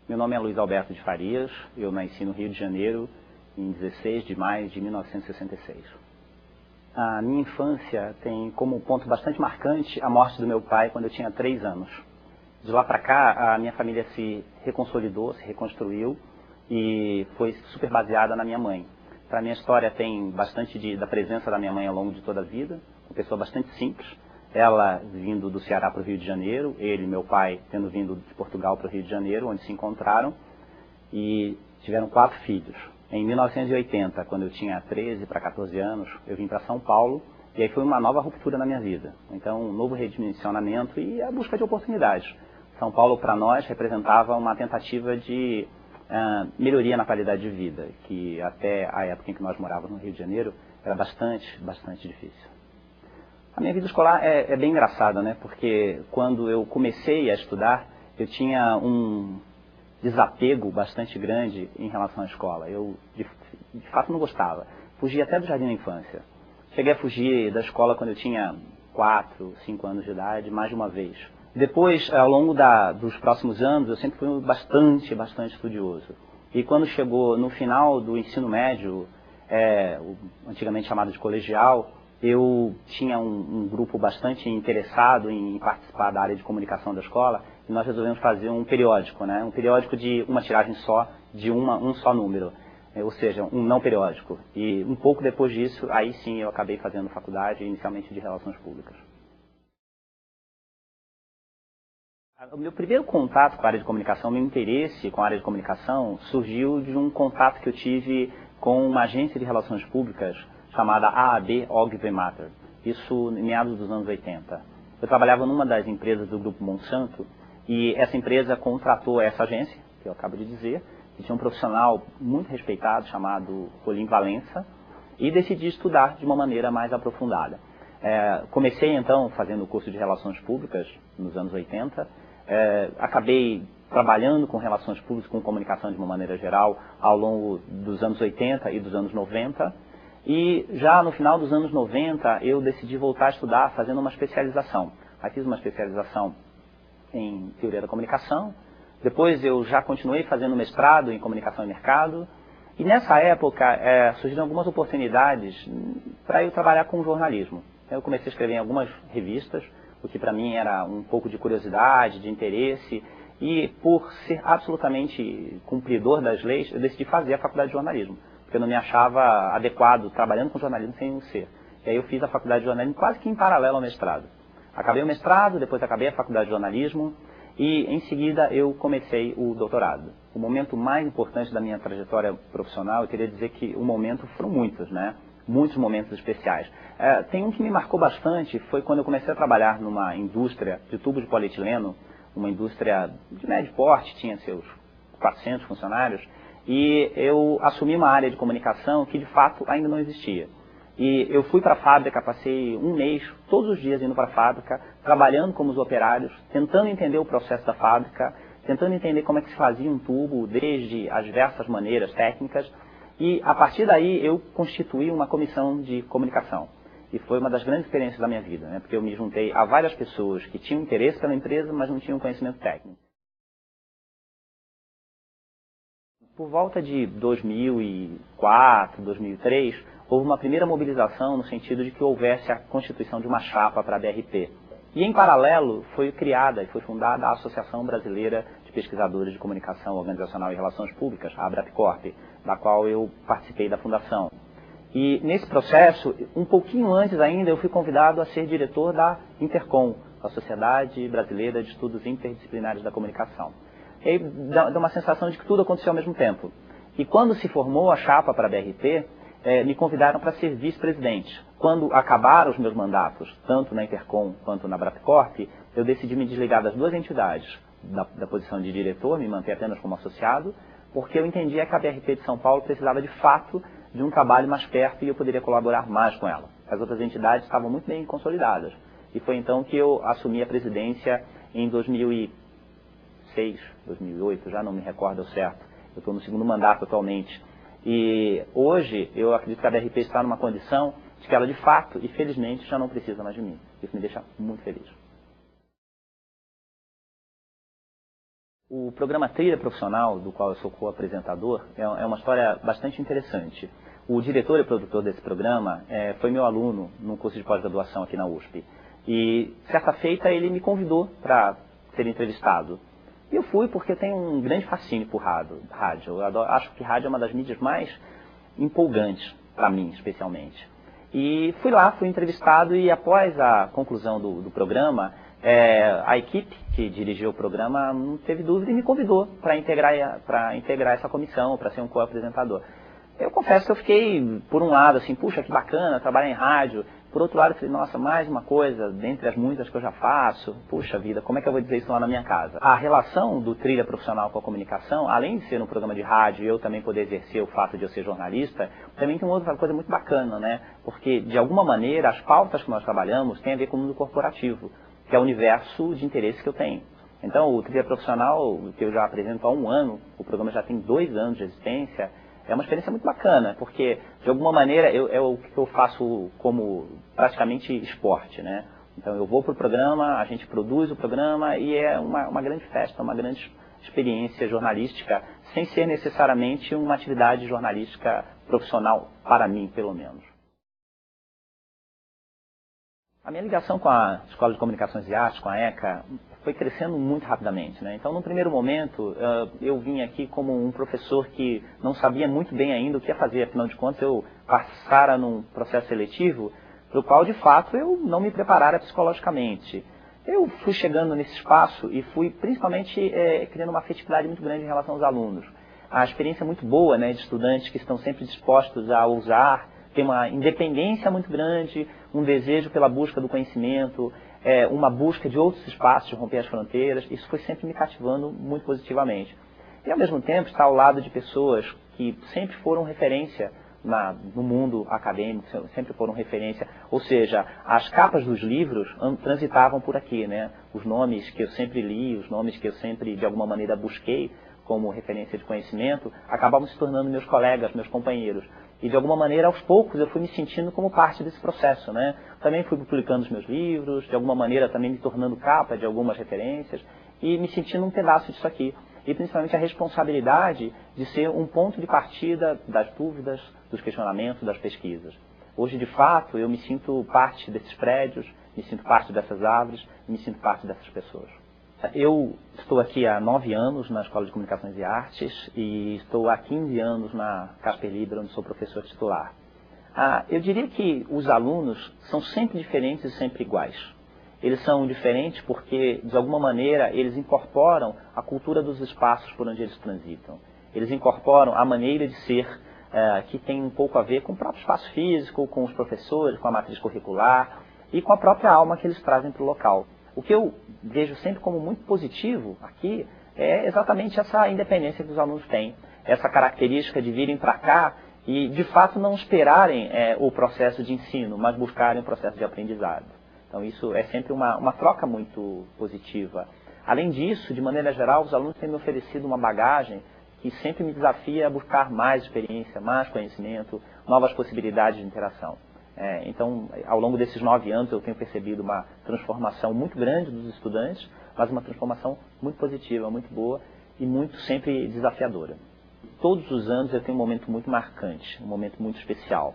Meu nome é Luiz Alberto de Farias, eu nasci no Rio de Janeiro em 16 de maio de 1966. A minha infância tem como ponto bastante marcante a morte do meu pai quando eu tinha 3 anos. De lá para cá, a minha família se reconsolidou, se reconstruiu e foi super baseada na minha mãe. Para a minha história tem bastante da presença da minha mãe ao longo de toda a vida, uma pessoa bastante simples. Ela vindo do Ceará para o Rio de Janeiro, ele, meu pai, tendo vindo de Portugal para o Rio de Janeiro, onde se encontraram, e tiveram 4 filhos. Em 1980, quando eu tinha 13 para 14 anos, eu vim para São Paulo, e aí foi uma nova ruptura na minha vida. Então, um novo redimensionamento e a busca de oportunidades. São Paulo, para nós, representava uma tentativa de melhoria na qualidade de vida, que até a época em que nós morávamos no Rio de Janeiro, era bastante difícil. A minha vida escolar é bem engraçada, né? Porque quando eu comecei a estudar, eu tinha um desapego bastante grande em relação à escola. Eu, de fato, não gostava. Fugia até do jardim da infância. Cheguei a fugir da escola quando eu tinha 4, 5 anos de idade, mais de uma vez. Depois, ao longo dos próximos anos, eu sempre fui bastante estudioso. E quando chegou no final do ensino médio, antigamente chamado de colegial, eu tinha um grupo bastante interessado em participar da área de comunicação da escola, e nós resolvemos fazer um periódico, né? Um periódico de uma tiragem só, de um só número, ou seja, um não periódico. E um pouco depois disso, aí sim eu acabei fazendo faculdade, inicialmente de Relações Públicas. O meu primeiro contato com a área de comunicação, meu interesse com a área de comunicação, surgiu de um contato que eu tive com uma agência de relações públicas chamada AAB Ogilvy Mather, isso em meados dos anos 80. Eu trabalhava numa das empresas do Grupo Monsanto e essa empresa contratou essa agência, que eu acabo de dizer, que tinha um profissional muito respeitado chamado Rolim Valença, e decidi estudar de uma maneira mais aprofundada. Comecei então fazendo o curso de Relações Públicas nos anos 80, acabei trabalhando com relações públicas, com comunicação de uma maneira geral, ao longo dos anos 80 e dos anos 90, e já no final dos anos 90 eu decidi voltar a estudar fazendo uma especialização. Aí fiz uma especialização em Teoria da Comunicação, depois eu já continuei fazendo mestrado em Comunicação e Mercado, e nessa época surgiram algumas oportunidades para eu trabalhar com jornalismo. Eu comecei a escrever em algumas revistas, o que para mim era um pouco de curiosidade, de interesse, e por ser absolutamente cumpridor das leis, eu decidi fazer a faculdade de jornalismo, porque eu não me achava adequado trabalhando com jornalismo sem ser. E aí eu fiz a faculdade de jornalismo quase que em paralelo ao mestrado. Acabei o mestrado, depois acabei a faculdade de jornalismo, e em seguida eu comecei o doutorado. O momento mais importante da minha trajetória profissional, eu queria dizer que o momento foram muitos, né? Muitos momentos especiais. Tem um que me marcou bastante, foi quando eu comecei a trabalhar numa indústria de tubos de polietileno, uma indústria de médio porte, tinha seus 400 funcionários, e eu assumi uma área de comunicação que de fato ainda não existia. E eu fui para a fábrica, passei um mês, todos os dias indo para a fábrica, trabalhando como os operários, tentando entender o processo da fábrica, tentando entender como é que se fazia um tubo, desde as diversas maneiras técnicas, e a partir daí eu constituí uma comissão de comunicação. E foi uma das grandes experiências da minha vida, né? Porque eu me juntei a várias pessoas que tinham interesse pela empresa, mas não tinham conhecimento técnico. Por volta de 2004, 2003, houve uma primeira mobilização no sentido de que houvesse a constituição de uma chapa para a BRP. E, em paralelo, foi criada e foi fundada a Associação Brasileira de Pesquisadores de Comunicação Organizacional e Relações Públicas, a Abrapcorp, da qual eu participei da fundação. E, nesse processo, um pouquinho antes ainda, eu fui convidado a ser diretor da Intercom, a Sociedade Brasileira de Estudos Interdisciplinares da Comunicação. E aí dá uma sensação de que tudo aconteceu ao mesmo tempo. E quando se formou a chapa para a BRP, me convidaram para ser vice-presidente. Quando acabaram os meus mandatos, tanto na Intercom quanto na Abrapcorp, eu decidi me desligar das duas entidades, da posição de diretor, me manter apenas como associado, porque eu entendia que a BRP de São Paulo precisava de fato de um trabalho mais perto e eu poderia colaborar mais com ela. As outras entidades estavam muito bem consolidadas. E foi então que eu assumi a presidência em 2006, 2008, já não me recordo ao certo. Eu estou no segundo mandato atualmente. E hoje eu acredito que a BRP está numa condição de que ela de fato e felizmente já não precisa mais de mim. Isso me deixa muito feliz. O programa Trilha Profissional, do qual eu sou co-apresentador, é uma história bastante interessante. O diretor e produtor desse programa foi meu aluno no curso de pós-graduação aqui na USP. E, certa feita, ele me convidou para ser entrevistado. E eu fui porque eu tenho um grande fascínio por rádio. Eu acho que rádio é uma das mídias mais empolgantes, para mim, especialmente. E fui lá, fui entrevistado e após a conclusão do programa, a equipe que dirigiu o programa não teve dúvida e me convidou para integrar essa comissão, para ser um co-apresentador. Eu confesso que eu fiquei, por um lado, assim, puxa, que bacana, trabalhar em rádio. Por outro lado, eu falei, nossa, mais uma coisa, dentre as muitas que eu já faço, puxa vida, como é que eu vou dizer isso lá na minha casa? A relação do Trilha Profissional com a comunicação, além de ser um programa de rádio e eu também poder exercer o fato de eu ser jornalista, também tem uma outra coisa muito bacana, né? Porque, de alguma maneira, as pautas que nós trabalhamos têm a ver com o mundo corporativo, que é o universo de interesse que eu tenho. Então, o Trilha Profissional, que eu já apresento há 1 ano, o programa já tem 2 anos de existência, é uma experiência muito bacana, porque, de alguma maneira, é o que eu faço como praticamente esporte, né? Então, eu vou para o programa, a gente produz o programa e é uma grande festa, uma grande experiência jornalística, sem ser necessariamente uma atividade jornalística profissional, para mim, pelo menos. A minha ligação com a Escola de Comunicações e Artes, com a ECA, foi crescendo muito rapidamente, né? Então, no primeiro momento, eu vim aqui como um professor que não sabia muito bem ainda o que ia fazer. Afinal de contas, eu passara num processo seletivo para o qual, de fato, eu não me preparara psicologicamente. Eu fui chegando nesse espaço e fui, principalmente, criando uma afetividade muito grande em relação aos alunos. A experiência é muito boa, né, de estudantes que estão sempre dispostos a ousar, tem uma independência muito grande, um desejo pela busca do conhecimento, uma busca de outros espaços, de romper as fronteiras. Isso foi sempre me cativando muito positivamente. E, ao mesmo tempo, estar ao lado de pessoas que sempre foram referência no mundo acadêmico, sempre foram referência. Ou seja, as capas dos livros transitavam por aqui, né? Os nomes que eu sempre li, os nomes que eu sempre, de alguma maneira, busquei como referência de conhecimento, acabavam se tornando meus colegas, meus companheiros. E, de alguma maneira, aos poucos, eu fui me sentindo como parte desse processo, né? Também fui publicando os meus livros, de alguma maneira também me tornando capa de algumas referências e me sentindo um pedaço disso aqui. E, principalmente, a responsabilidade de ser um ponto de partida das dúvidas, dos questionamentos, das pesquisas. Hoje, de fato, eu me sinto parte desses prédios, me sinto parte dessas árvores, me sinto parte dessas pessoas. Eu estou aqui há 9 anos na Escola de Comunicações e Artes e estou há 15 anos na Casper Libero, onde sou professor titular. Eu diria que os alunos são sempre diferentes e sempre iguais. Eles são diferentes porque, de alguma maneira, eles incorporam a cultura dos espaços por onde eles transitam. Eles incorporam a maneira de ser que tem um pouco a ver com o próprio espaço físico, com os professores, com a matriz curricular e com a própria alma que eles trazem para o local. O que eu vejo sempre como muito positivo aqui é exatamente essa independência que os alunos têm, essa característica de virem para cá e, de fato, não esperarem o processo de ensino, mas buscarem o processo de aprendizado. Então, isso é sempre uma troca muito positiva. Além disso, de maneira geral, os alunos têm me oferecido uma bagagem que sempre me desafia a buscar mais experiência, mais conhecimento, novas possibilidades de interação. Então, ao longo desses 9 anos, eu tenho percebido uma transformação muito grande dos estudantes, mas uma transformação muito positiva, muito boa e muito sempre desafiadora. Todos os anos eu tenho um momento muito marcante, um momento muito especial.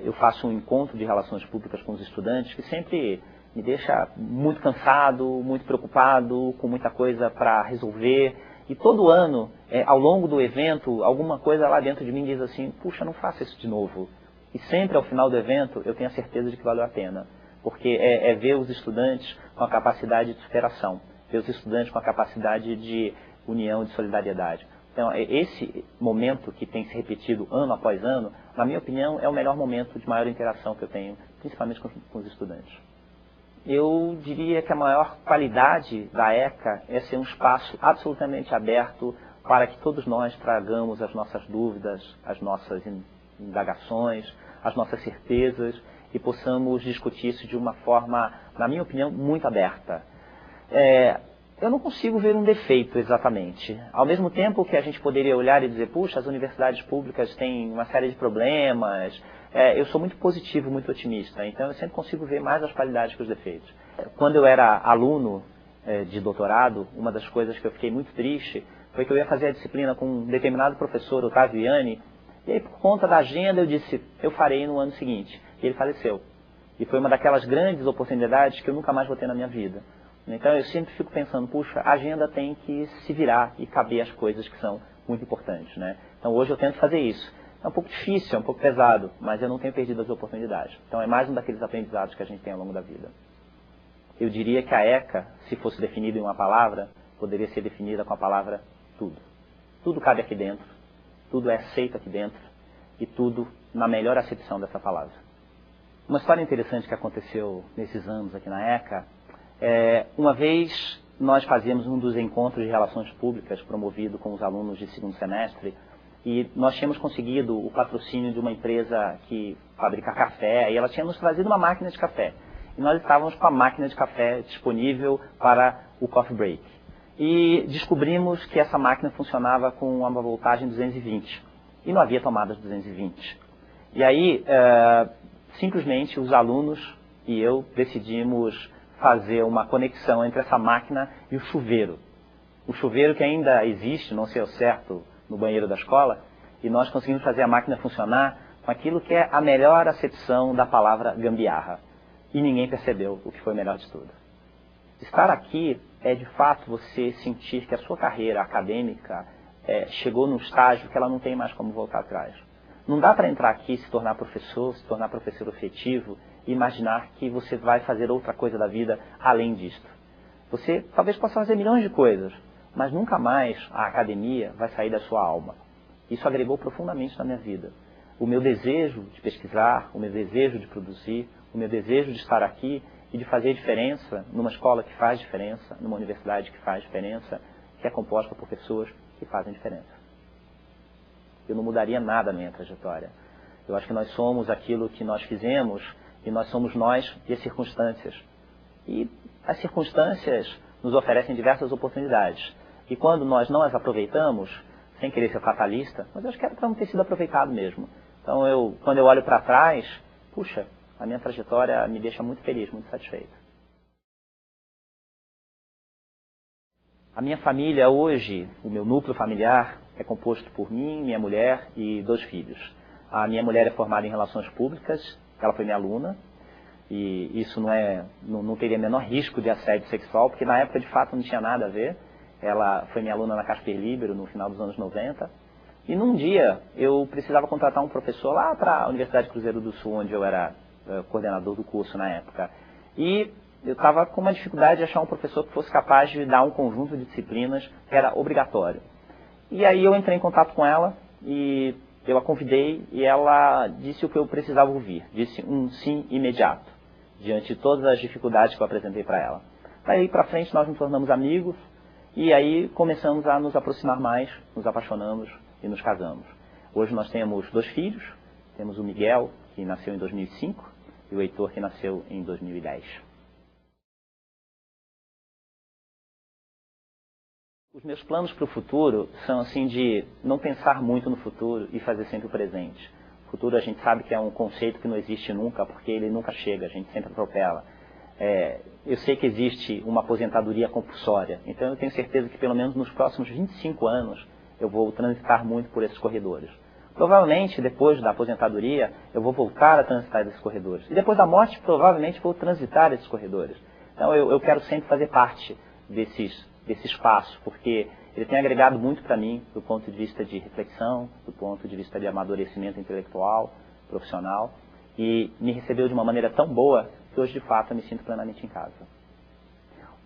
Eu faço um encontro de relações públicas com os estudantes que sempre me deixa muito cansado, muito preocupado, com muita coisa para resolver. E todo ano, ao longo do evento, alguma coisa lá dentro de mim diz assim, puxa, não faça isso de novo. E sempre ao final do evento eu tenho a certeza de que valeu a pena, porque é ver os estudantes com a capacidade de superação, ver os estudantes com a capacidade de união, de solidariedade. Então, esse momento que tem se repetido ano após ano, na minha opinião, é o melhor momento de maior interação que eu tenho, principalmente com os estudantes. Eu diria que a maior qualidade da ECA é ser um espaço absolutamente aberto para que todos nós tragamos as nossas dúvidas, as nossas indagações, as nossas certezas e possamos discutir isso de uma forma, na minha opinião, muito aberta. Eu não consigo ver um defeito exatamente. Ao mesmo tempo que a gente poderia olhar e dizer, puxa, as universidades públicas têm uma série de problemas, eu sou muito positivo, muito otimista, então eu sempre consigo ver mais as qualidades que os defeitos. Quando eu era aluno, de doutorado, uma das coisas que eu fiquei muito triste foi que eu ia fazer a disciplina com um determinado professor, Otávio Ianni, e aí por conta da agenda eu disse, eu farei no ano seguinte. E ele faleceu. E foi uma daquelas grandes oportunidades que eu nunca mais vou ter na minha vida. Então eu sempre fico pensando, puxa, a agenda tem que se virar e caber as coisas que são muito importantes, né? Então hoje eu tento fazer isso. É um pouco difícil, é um pouco pesado, mas eu não tenho perdido as oportunidades. Então é mais um daqueles aprendizados que a gente tem ao longo da vida. Eu diria que a ECA, se fosse definida em uma palavra, poderia ser definida com a palavra tudo. Tudo cabe aqui dentro, tudo é aceito aqui dentro e tudo na melhor acepção dessa palavra. Uma história interessante que aconteceu nesses anos aqui na ECA, uma vez nós fazíamos um dos encontros de relações públicas promovido com os alunos de segundo semestre e nós tínhamos conseguido o patrocínio de uma empresa que fabrica café e ela tinha nos trazido uma máquina de café. E nós estávamos com a máquina de café disponível para o coffee break. E descobrimos que essa máquina funcionava com uma voltagem 220 e não havia tomadas 220. E aí, simplesmente os alunos e eu decidimos fazer uma conexão entre essa máquina e o chuveiro. O chuveiro que ainda existe, não sei ao certo, no banheiro da escola, e nós conseguimos fazer a máquina funcionar com aquilo que é a melhor acepção da palavra gambiarra. E ninguém percebeu o que foi o melhor de tudo. Estar aqui é de fato você sentir que a sua carreira acadêmica chegou num estágio que ela não tem mais como voltar atrás. Não dá para entrar aqui, se tornar professor efetivo e imaginar que você vai fazer outra coisa da vida além disto. Você talvez possa fazer milhões de coisas, mas nunca mais a academia vai sair da sua alma. Isso agregou profundamente na minha vida. O meu desejo de pesquisar, o meu desejo de produzir, o meu desejo de estar aqui e de fazer diferença numa escola que faz diferença, numa universidade que faz diferença, que é composta por pessoas que fazem diferença. Eu não mudaria nada na minha trajetória. Eu acho que nós somos aquilo que nós fizemos e nós somos nós e as circunstâncias. E as circunstâncias nos oferecem diversas oportunidades. E quando nós não as aproveitamos, sem querer ser fatalista, mas eu acho que era para não ter sido aproveitado mesmo. Então, quando eu olho para trás, puxa, a minha trajetória me deixa muito feliz, muito satisfeito. A minha família hoje, o meu núcleo familiar, é composto por mim, minha mulher e 2 filhos. A minha mulher é formada em Relações Públicas, ela foi minha aluna, e isso não teria menor risco de assédio sexual, porque na época de fato não tinha nada a ver. Ela foi minha aluna na Casper Libero no final dos anos 90. E num dia eu precisava contratar um professor lá para a Universidade Cruzeiro do Sul, onde eu era coordenador do curso na época. E eu estava com uma dificuldade de achar um professor que fosse capaz de dar um conjunto de disciplinas que era obrigatório. E aí eu entrei em contato com ela e eu a convidei e ela disse o que eu precisava ouvir. Disse um sim imediato, diante de todas as dificuldades que eu apresentei para ela. Daí para frente nós nos tornamos amigos e aí começamos a nos aproximar mais, nos apaixonamos e nos casamos. Hoje nós temos 2 filhos, temos o Miguel, que nasceu em 2005, e o Heitor, que nasceu em 2010. Os meus planos para o futuro são assim de não pensar muito no futuro e fazer sempre o presente. O futuro a gente sabe que é um conceito que não existe nunca, porque ele nunca chega, a gente sempre atropela. Eu sei que existe uma aposentadoria compulsória, então eu tenho certeza que pelo menos nos próximos 25 anos eu vou transitar muito por esses corredores. Provavelmente, depois da aposentadoria, eu vou voltar a transitar esses corredores. E depois da morte, provavelmente, vou transitar esses corredores. Então, eu quero sempre fazer parte desse espaço, porque ele tem agregado muito para mim, do ponto de vista de reflexão, do ponto de vista de amadurecimento intelectual, profissional, e me recebeu de uma maneira tão boa que hoje, de fato, eu me sinto plenamente em casa.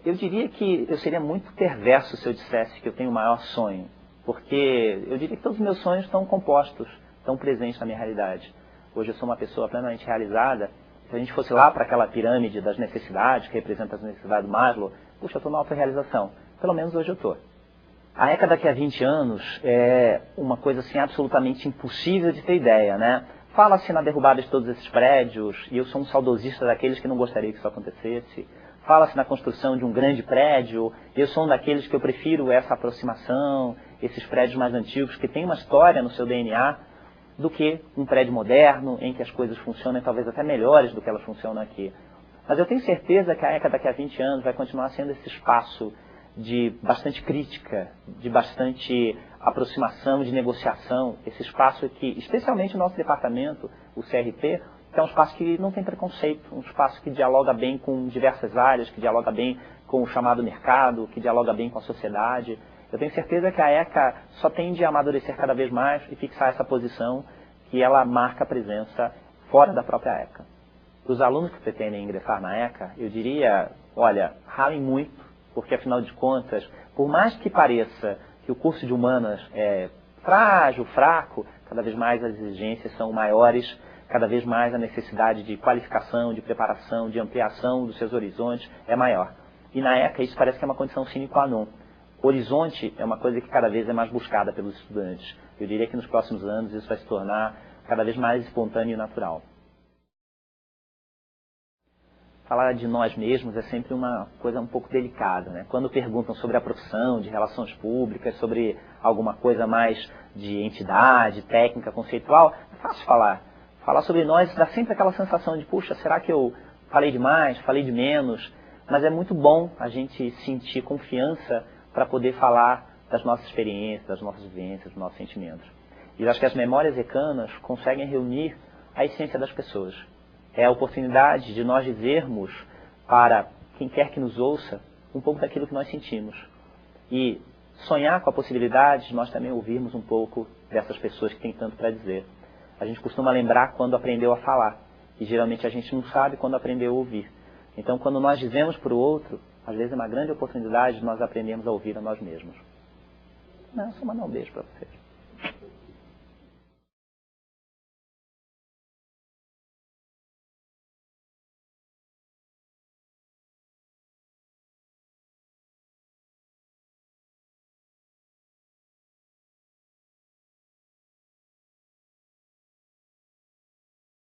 Eu diria que eu seria muito perverso se eu dissesse que eu tenho o maior sonho, porque eu diria que todos os meus sonhos estão compostos, estão presentes na minha realidade. Hoje eu sou uma pessoa plenamente realizada. Se a gente fosse lá para aquela pirâmide das necessidades, que representa as necessidades do Maslow, puxa, eu estou na autorrealização. Pelo menos hoje eu estou. A ECA daqui a 20 anos é uma coisa assim absolutamente impossível de ter ideia, né? Fala-se na derrubada de todos esses prédios, e eu sou um saudosista daqueles que não gostaria que isso acontecesse. Fala-se na construção de um grande prédio, eu sou um daqueles que eu prefiro essa aproximação, esses prédios mais antigos que têm uma história no seu DNA, do que um prédio moderno em que as coisas funcionem talvez até melhores do que elas funcionam aqui. Mas eu tenho certeza que a ECA daqui a 20 anos vai continuar sendo esse espaço de bastante crítica, de bastante aproximação, de negociação, esse espaço que, especialmente o nosso departamento, o CRP, que é um espaço que não tem preconceito, um espaço que dialoga bem com diversas áreas, que dialoga bem com o chamado mercado, que dialoga bem com a sociedade. Eu tenho certeza que a ECA só tende a amadurecer cada vez mais e fixar essa posição que ela marca a presença fora da própria ECA. Para os alunos que pretendem ingressar na ECA, eu diria, olha, ralem muito, porque afinal de contas, por mais que pareça que o curso de humanas é frágil, fraco, cada vez mais as exigências são maiores, cada vez mais a necessidade de qualificação, de preparação, de ampliação dos seus horizontes é maior. E na ECA isso parece que é uma condição sine qua non. Horizonte é uma coisa que cada vez é mais buscada pelos estudantes. Eu diria que nos próximos anos isso vai se tornar cada vez mais espontâneo e natural. Falar de nós mesmos é sempre uma coisa um pouco delicada, né? Quando perguntam sobre a profissão, de relações públicas, sobre alguma coisa mais de entidade, técnica, conceitual, é fácil falar. Falar sobre nós dá sempre aquela sensação de, puxa, será que eu falei demais, falei de menos? Mas é muito bom a gente sentir confiança para poder falar das nossas experiências, das nossas vivências, dos nossos sentimentos. E eu acho que as memórias ecanas conseguem reunir a essência das pessoas. É a oportunidade de nós dizermos para quem quer que nos ouça um pouco daquilo que nós sentimos. E sonhar com a possibilidade de nós também ouvirmos um pouco dessas pessoas que têm tanto para dizer. A gente costuma lembrar quando aprendeu a falar. E geralmente a gente não sabe quando aprendeu a ouvir. Então quando nós dizemos para o outro, às vezes é uma grande oportunidade de nós aprendermos a ouvir a nós mesmos. Não, só mandar um beijo para vocês.